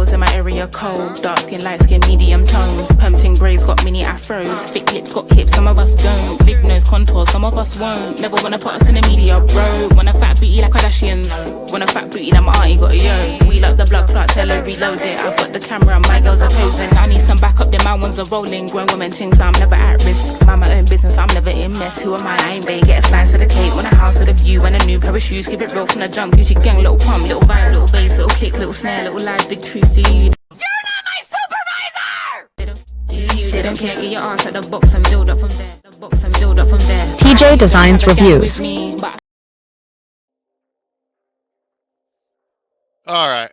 girls in my area cold. Dark skin, light skin, medium tones. Pumping braids got mini afros. Thick lips got hips, some of us don't. Big nose contour, some of us won't. Never wanna put us in the media, bro. Want a fat booty like Kardashians. Want a fat booty like my auntie got a yo. We like the blood clot, tell her reload it. I've got the camera, my girls are posing. I need some backup, then my ones are rolling. Grown women things, I'm never at risk. Mind my own business, I'm never in mess. Who am I ain't bae, get a slice of the cake. Want a house with a view and a new pair of shoes. Keep it real from the jump, Gucci gang, little pump, little vibe, little bass, little kick, little snare, little lies, big truths to you. You're not my supervisor! They don't care, get your ass at the box and build up from there. The box and build up from there. TJ Designs Reviews. All right.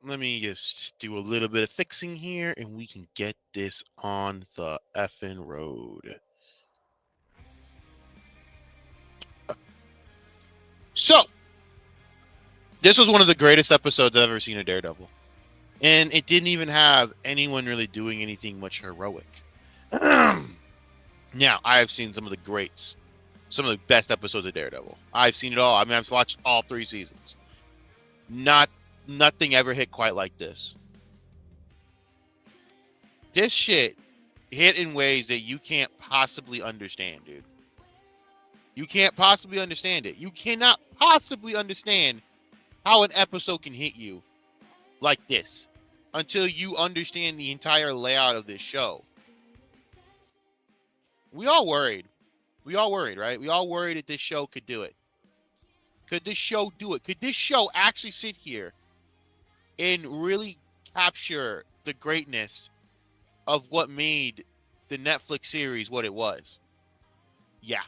Let me just do a little bit of fixing here, and we can get this on the effing road. So, this was one of the greatest episodes I've ever seen of Daredevil. And it didn't even have anyone really doing anything much heroic. Now, I have seen some of the greats, some of the best episodes of Daredevil. I've seen it all. I mean, I've watched all 3 seasons. Nothing ever hit quite like this. This shit hit in ways that you can't possibly understand, dude. You can't possibly understand it. You cannot possibly understand how an episode can hit you like this until you understand the entire layout of this show. We all worried, right? We all worried that this show could do it. Could this show do it? Could this show actually sit here and really capture the greatness of what made the Netflix series what it was? Yeah.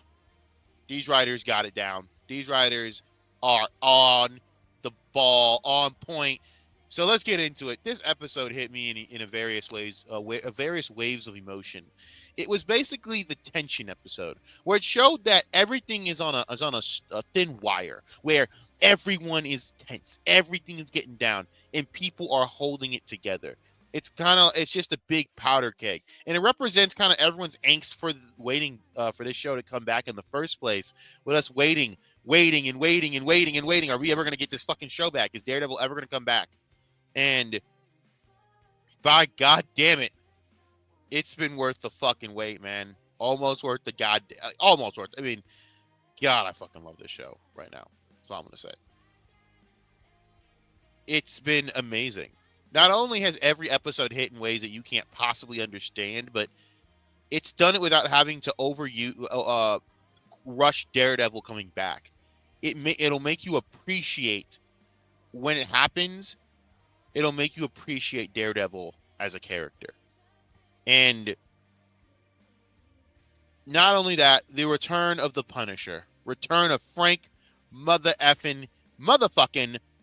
These writers got it down. These writers are on the ball, on point. So let's get into it. This episode hit me in a various ways, various waves of emotion. It was basically the tension episode, where it showed that everything is on a thin wire, where everyone is tense, everything is getting down, and people are holding it together. It's just a big powder keg, and it represents kind of everyone's angst for waiting for this show to come back in the first place. With us waiting. Are we ever going to get this fucking show back? Is Daredevil ever going to come back? And by God damn it, it's been worth the fucking wait, man. Almost worth. I mean, God, I fucking love this show right now. That's all I'm going to say. It's been amazing. Not only has every episode hit in ways that you can't possibly understand, but it's done it without having to rush Daredevil coming back. It'll make you appreciate when it happens. It'll make you appreciate Daredevil as a character. And not only that, the return of the Punisher. Return of Frank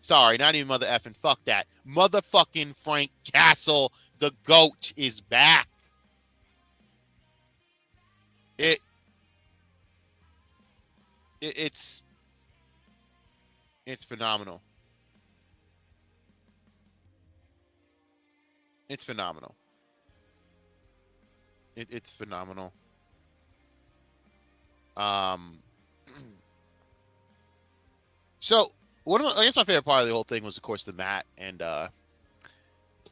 sorry, not even mother effing, fuck that. Motherfucking Frank Castle, the GOAT, is back. It's phenomenal. It's phenomenal. It's phenomenal. So I guess my favorite part of the whole thing was, of course, the Matt and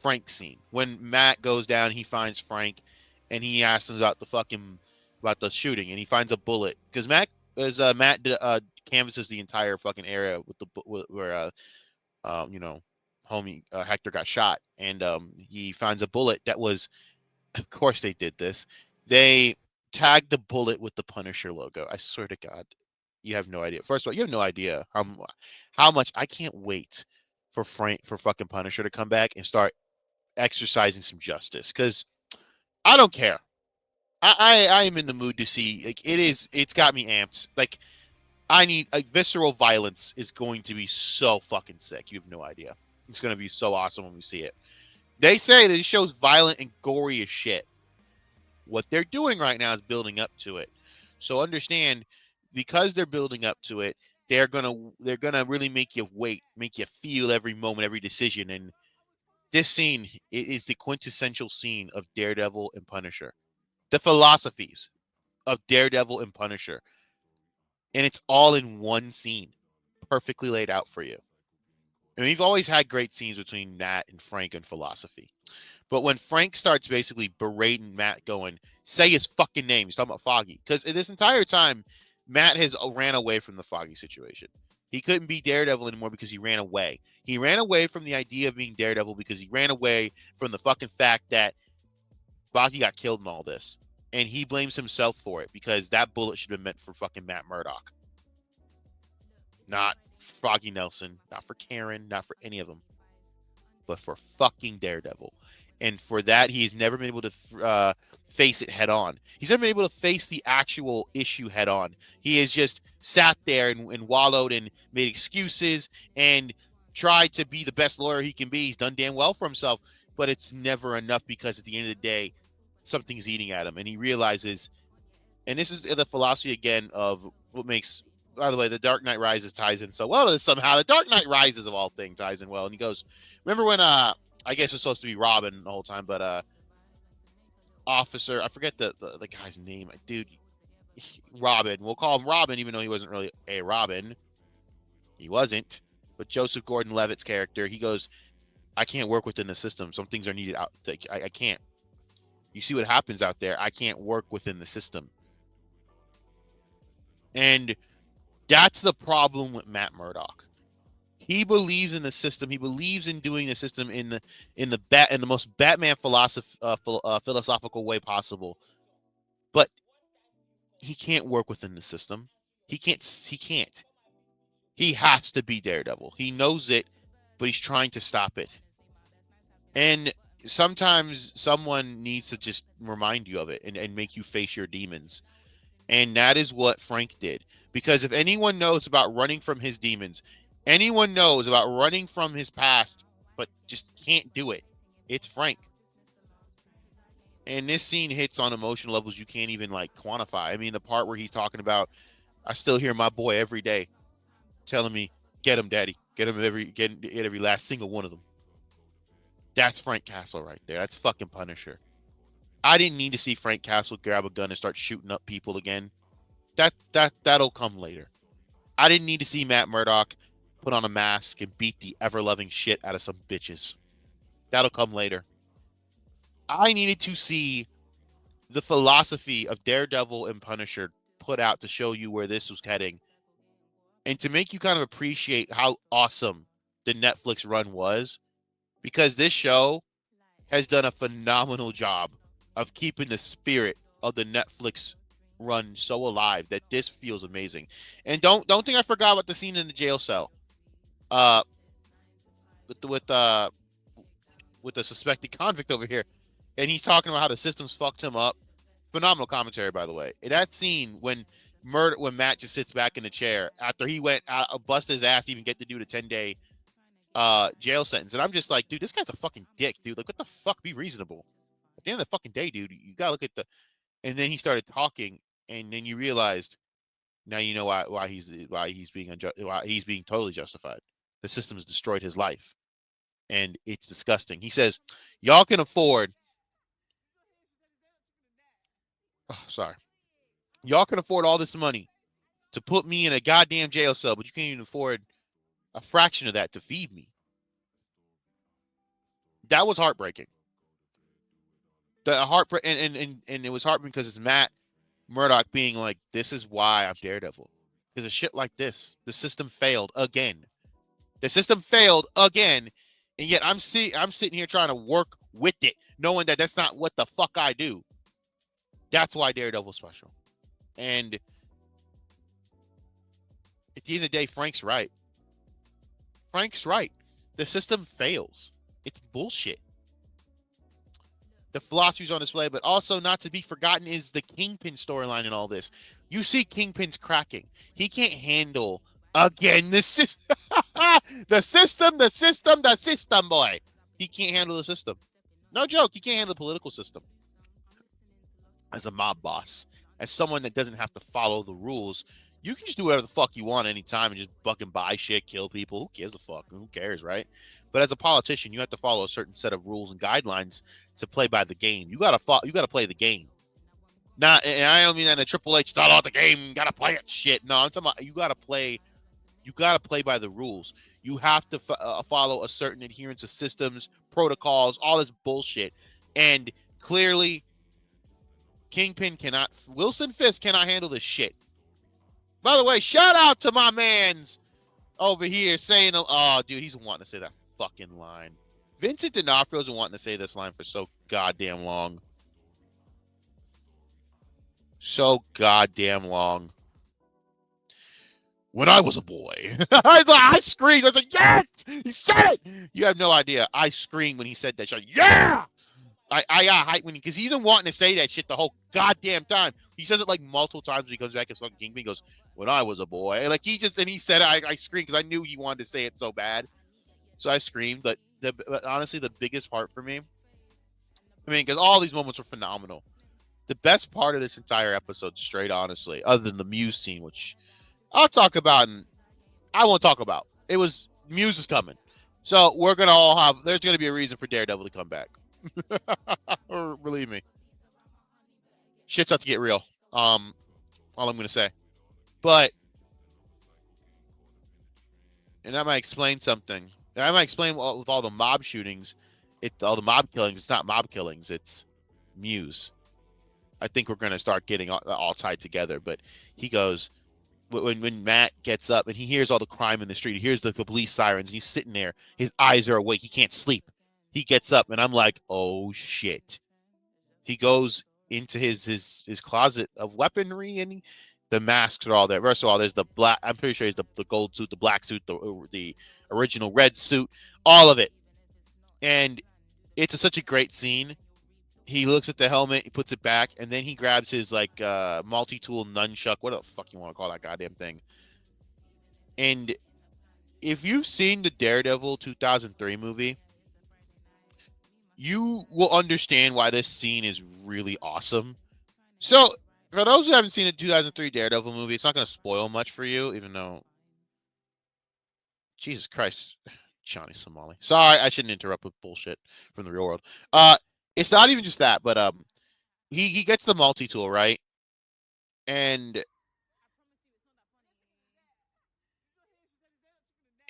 Frank scene. When Matt goes down, he finds Frank, and he asks him about the shooting, and he finds a bullet because Matt canvasses the entire fucking area where homie Hector got shot, and he finds a bullet that was. Of course, they did this. They tagged the bullet with the Punisher logo. I swear to God. You have no idea. First of all, you have no idea how much I can't wait for fucking Punisher to come back and start exercising some justice. Because I don't care. I am in the mood to see. Like it's got me amped. Like I need visceral violence is going to be so fucking sick. You have no idea. It's going to be so awesome when we see it. They say that it shows violent and gory as shit. What they're doing right now is building up to it. So understand. Because they're building up to it, they're gonna really make you wait, make you feel every moment, every decision. And this scene is the quintessential scene of Daredevil and Punisher, the philosophies of Daredevil and Punisher, and it's all in one scene, perfectly laid out for you. I mean, we've always had great scenes between Matt and Frank and philosophy. But when Frank starts basically berating Matt, going, say his fucking name, he's talking about Foggy. Because this entire time, Matt has ran away from the Foggy situation. He couldn't be Daredevil anymore because he ran away. He ran away from the idea of being Daredevil because he ran away from the fucking fact that Foggy got killed in all this. And he blames himself for it because that bullet should have been meant for fucking Matt Murdock. Not Foggy Nelson, not for Karen, not for any of them, but for fucking Daredevil. And for that, he's never been able to face it head on. He's never been able to face the actual issue head on. He has just sat there and wallowed and made excuses and tried to be the best lawyer he can be. He's done damn well for himself, but it's never enough because at the end of the day, something's eating at him. And he realizes, and this is the philosophy again of what makes, by the way, The Dark Knight Rises ties in so well. Somehow The Dark Knight Rises of all things ties in well. And he goes, remember when I guess it's supposed to be Robin the whole time, but officer, I forget the guy's name, dude. Robin, we'll call him Robin, even though he wasn't really a Robin. He wasn't. But Joseph Gordon-Levitt's character, he goes, I can't work within the system. Some things are needed out. I can't. You see what happens out there. I can't work within the system. And that's the problem with Matt Murdock. He believes in the system. He believes in doing the system in the most Batman philosophical way possible. But he can't work within the system. He can't. He has to be Daredevil. He knows it, but he's trying to stop it. And sometimes someone needs to just remind you of it and make you face your demons. And that is what Frank did. Because if anyone knows about running from his demons, anyone knows about running from his past, but just can't do it, it's Frank. And this scene hits on emotional levels you can't even like quantify. I mean, the part where he's talking about, I still hear my boy every day telling me, get him, daddy. Get him every last single one of them. That's Frank Castle right there. That's fucking Punisher. I didn't need to see Frank Castle grab a gun and start shooting up people again. That'll come later. I didn't need to see Matt Murdock put on a mask and beat the ever-loving shit out of some bitches. That'll come later. I needed to see the philosophy of Daredevil and Punisher put out to show you where this was heading and to make you kind of appreciate how awesome the Netflix run was, because this show has done a phenomenal job of keeping the spirit of the Netflix run so alive that this feels amazing. And don't think I forgot about the scene in the jail cell. With the suspected convict over here. And he's talking about how the systems fucked him up. Phenomenal commentary, by the way. In that scene when Matt just sits back in the chair after he went out, bust his ass to even get to do the 10-day jail sentence. And I'm just like, dude, this guy's a fucking dick, dude. Like, what the fuck? Be reasonable. At the end of the fucking day, dude, you gotta look at the. And then he started talking, and then you realized, now you know why he's being totally justified. The system has destroyed his life, and it's disgusting. He says, y'all can afford. Oh, sorry. Y'all can afford all this money to put me in a goddamn jail cell, but you can't even afford a fraction of that to feed me. That was heartbreaking. And it was heartbreaking because it's Matt Murdock being like, this is why I'm Daredevil. Because of shit like this. The system failed again. The system failed again. And yet I'm sitting here trying to work with it, knowing that that's not what the fuck I do. That's why Daredevil's special. And at the end of the day, Frank's right. Frank's right. The system fails. It's bullshit. The philosophy's on display, but also not to be forgotten is the Kingpin storyline in all this. You see Kingpin's cracking. He can't handle, again, the system. the system, boy. He can't handle the system. No joke. He can't handle the political system. As a mob boss, as someone that doesn't have to follow the rules, you can just do whatever the fuck you want anytime and just fucking buy shit, kill people. Who gives a fuck? Who cares, right? But as a politician, you have to follow a certain set of rules and guidelines to play by the game. You gotta play the game. Not, and I don't mean that in a Triple H style out the game, gotta play it shit. No, I'm talking about you gotta play You got to play by the rules. You have to follow a certain adherence of systems, protocols, all this bullshit. And clearly, Kingpin cannot, Wilson Fisk cannot handle this shit. By the way, shout out to my man's over here saying, oh, dude, he's wanting to say that fucking line. Vincent D'Onofrio's been wanting to say this line for so goddamn long. So goddamn long. When I was a boy, I screamed. I was like, yes, he said it. You have no idea. I screamed when he said that shit. Yeah. I got hyped when because he's been wanting to say that shit the whole goddamn time. He says it like multiple times when he comes back as fucking Kingpin. He goes, when I was a boy. And like he said it. I screamed because I knew he wanted to say it so bad. So I screamed. But honestly, the biggest part for me, I mean, because all these moments were phenomenal. The best part of this entire episode, straight honestly, other than the Muse scene, which I'll talk about and I won't talk about. It was Muse is coming. So we're gonna all have there's gonna be a reason for Daredevil to come back. Or believe me. Shit's about to get real. All I'm gonna say. But and I might explain something. And I might explain with all the mob shootings, all the mob killings, it's not mob killings, it's Muse. I think we're gonna start getting all tied together. But he goes, when Matt gets up and he hears all the crime in the street, he hears the police sirens, he's sitting there, his eyes are awake, he can't sleep. He gets up and I'm like, oh shit. He goes into his closet of weaponry and the masks are all there. First of all, there's the black, I'm pretty sure it's the gold suit, the black suit, the original red suit, all of it. And it's such a great scene. He looks at the helmet, he puts it back, and then he grabs his like multi-tool nunchuck. What the fuck you want to call that goddamn thing? And if you've seen the Daredevil 2003 movie, you will understand why this scene is really awesome. So, for those who haven't seen the 2003 Daredevil movie, it's not going to spoil much for you, even though, Jesus Christ, Johnny Somali. Sorry, I shouldn't interrupt with bullshit from the real world. It's not even just that, but he gets the multi-tool, right? And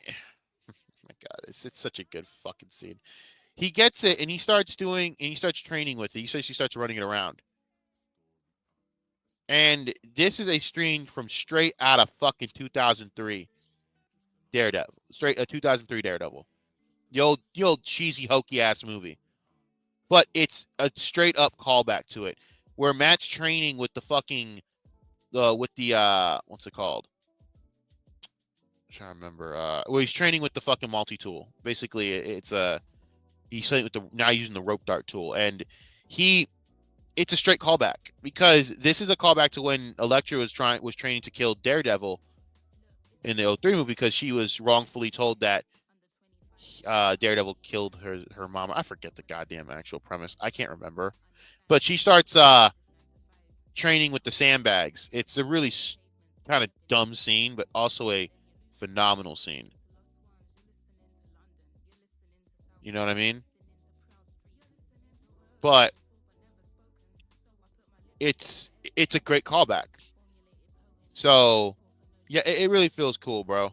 my God, it's such a good fucking scene. He gets it and he starts training with it. He says he starts running it around. And this is a screen from straight out of fucking 2003 Daredevil. Straight 2003 Daredevil. The old cheesy hokey ass movie. But it's a straight up callback to it. Where Matt's training with the fucking what's it called? I'm trying to remember. Well, he's training with the fucking multi-tool. Basically, it's he's training with now using the rope dart tool. And it's a straight callback because this is a callback to when Elektra was training to kill Daredevil in the 03 movie because she was wrongfully told that Daredevil killed her mama. I forget the goddamn actual premise. I can't remember. But she starts training with the sandbags. It's a really kind of dumb scene, but also a phenomenal scene. You know what I mean? But it's a great callback. So, yeah, it really feels cool, bro.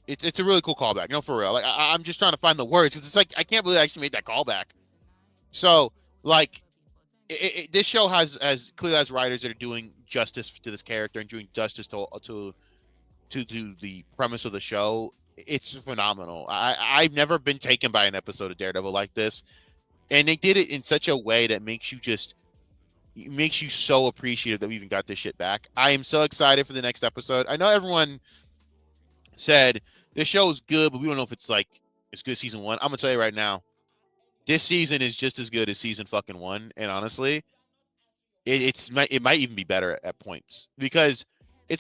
It's a really cool callback. No, for real. Like I'm just trying to find the words because it's like I can't believe I actually made that callback. So, like, this show has clearly has writers that are doing justice to this character and doing justice to the premise of the show. It's phenomenal. I've never been taken by an episode of Daredevil like this, and they did it in such a way that makes you so appreciative that we even got this shit back. I am so excited for the next episode. I know everyone said this show is good, but we don't know if it's good season 1. I'm gonna tell you right now, this season is just as good as season fucking 1, and honestly, it might even be better at points because the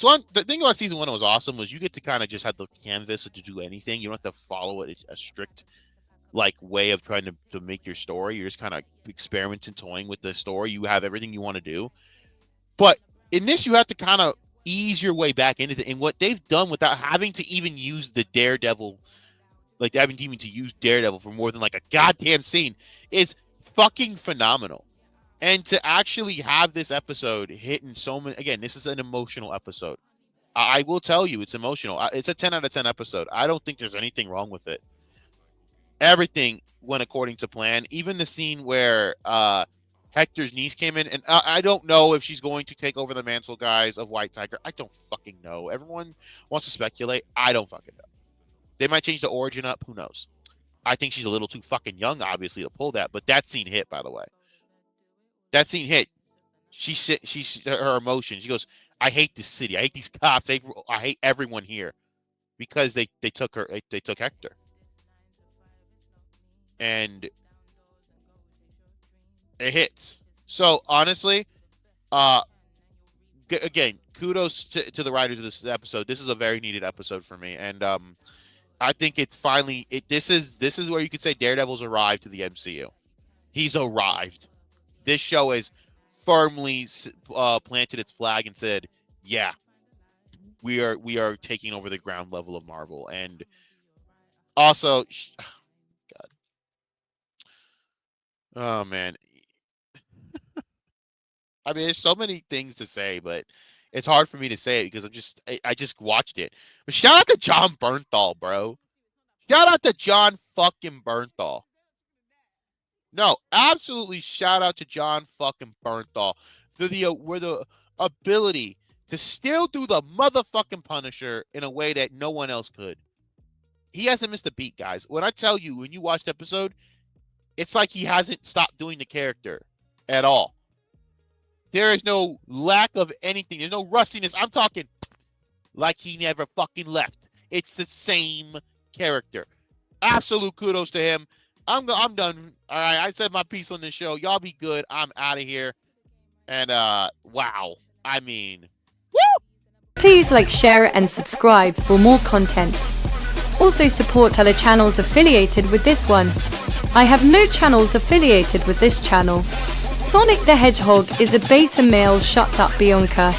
thing about season 1 that was awesome was you get to kind of just have the canvas to do anything. You don't have to follow it a strict way of trying to make your story. You're just kind of experimenting, toying with the story. You have everything you want to do, but in this you have to kind of ease your way back into it. And what they've done without having to even use the Daredevil, having to use Daredevil for more than a goddamn scene is fucking phenomenal. And to actually have this episode hitting so many, again, this is an emotional episode. I will tell you, it's emotional. It's a 10 out of 10 episode. I don't think there's anything wrong with it. Everything went according to plan. Even the scene where Hector's niece came in, and I don't know if she's going to take over the mantle, guys, of White Tiger. I don't fucking know. Everyone wants to speculate. I don't fucking know. They might change the origin up. Who knows? I think she's a little too fucking young, obviously, to pull that. But that scene hit, by the way. That scene hit. She's her emotion. She goes, "I hate this city. I hate these cops. I hate everyone here," because they took her. They took Hector. And it hits. So honestly, again, kudos to the writers of this episode. This is a very needed episode for me, and I think it's finally this is where you could say Daredevil's arrived to the MCU. He's arrived. This show has firmly planted its flag and said, "Yeah, we are taking over the ground level of Marvel." And also, God, oh man. I mean, there's so many things to say, but it's hard for me to say it because I just watched it. But shout out to John Bernthal, bro. Shout out to John fucking Bernthal. No, absolutely shout out to John fucking Bernthal for the ability to still do the motherfucking Punisher in a way that no one else could. He hasn't missed a beat, guys. When I tell you, when you watch the episode, it's like he hasn't stopped doing the character at all. There is no lack of anything. There's no rustiness. I'm talking like he never fucking left. It's the same character. Absolute kudos to him. I'm done. All right, I said my piece on this show. Y'all be good. I'm out of here. And wow. I mean, woo! Please like, share, and subscribe for more content. Also support other channels affiliated with this one. I have no channels affiliated with this channel. Sonic the Hedgehog is a beta male. Shut up, Bianca.